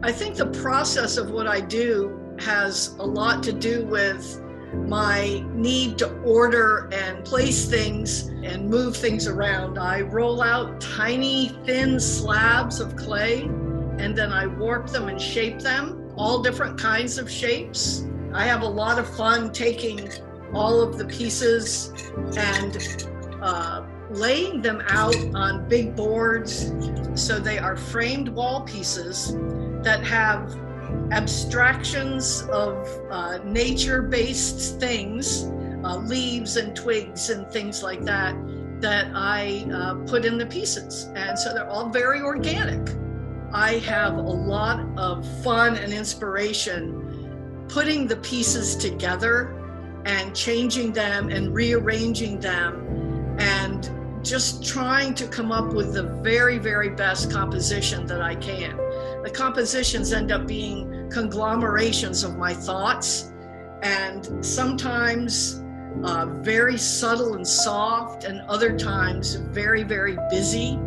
I think the process of what I do has a lot to do with my need to order and place things and move things around. I roll out tiny, thin slabs of clay, and then I warp them and shape them, all different kinds of shapes. I have a lot of fun taking all of the pieces and laying them out on big boards so they are framed wall pieces that have abstractions of nature-based things, leaves and twigs and things like that, that I put in the pieces. And so they're all very organic. I have a lot of fun and inspiration putting the pieces together and changing them and rearranging them and just trying to come up with the very, very best composition that I can. The compositions end up being conglomerations of my thoughts, and sometimes very subtle and soft, and other times very, very busy.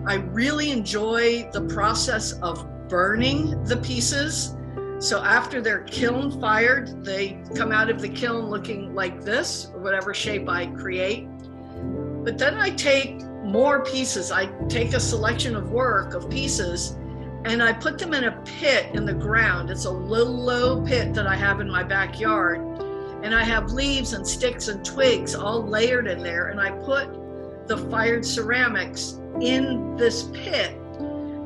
I really enjoy the process of burning the pieces. So after they're kiln fired, they come out of the kiln looking like this, or whatever shape I create. But then I take more pieces. I take a selection of work of pieces and I put them in a pit in the ground. It's a little low pit that I have in my backyard. And I have leaves and sticks and twigs all layered in there. And I put the fired ceramics in this pit.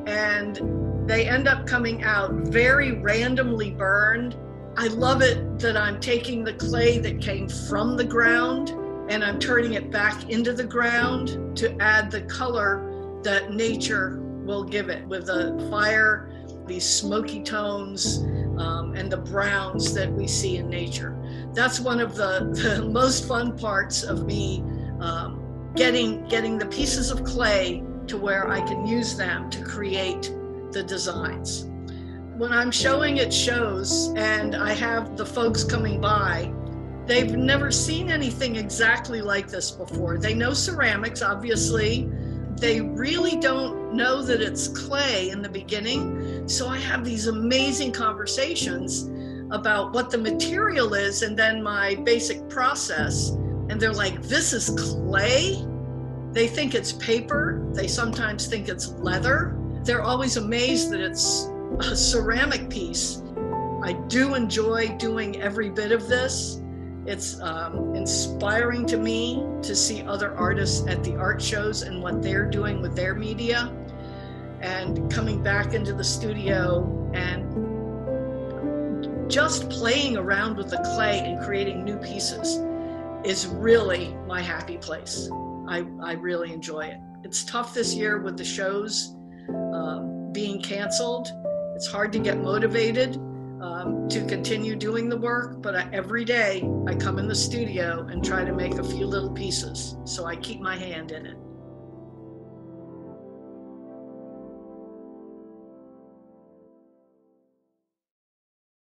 And they end up coming out very randomly burned. I love it that I'm taking the clay that came from the ground and I'm turning it back into the ground to add the color that nature will give it with the fire, these smoky tones, and the browns that we see in nature. That's one of the most fun parts of me, getting the pieces of clay to where I can use them to create the designs. When I'm showing at shows and I have the folks coming by, they've never seen anything exactly like this before. They know ceramics, obviously. They really don't know that it's clay in the beginning. So I have these amazing conversations about what the material is and then my basic process. And they're like, this is clay? They think it's paper. They sometimes think it's leather. They're always amazed that it's a ceramic piece. I do enjoy doing every bit of this. It's inspiring to me to see other artists at the art shows and what they're doing with their media, and coming back into the studio and just playing around with the clay and creating new pieces is really my happy place. I really enjoy it. It's tough this year with the shows being canceled. It's hard to get motivated to continue doing the work, but every day I come in the studio and try to make a few little pieces, so I keep my hand in it.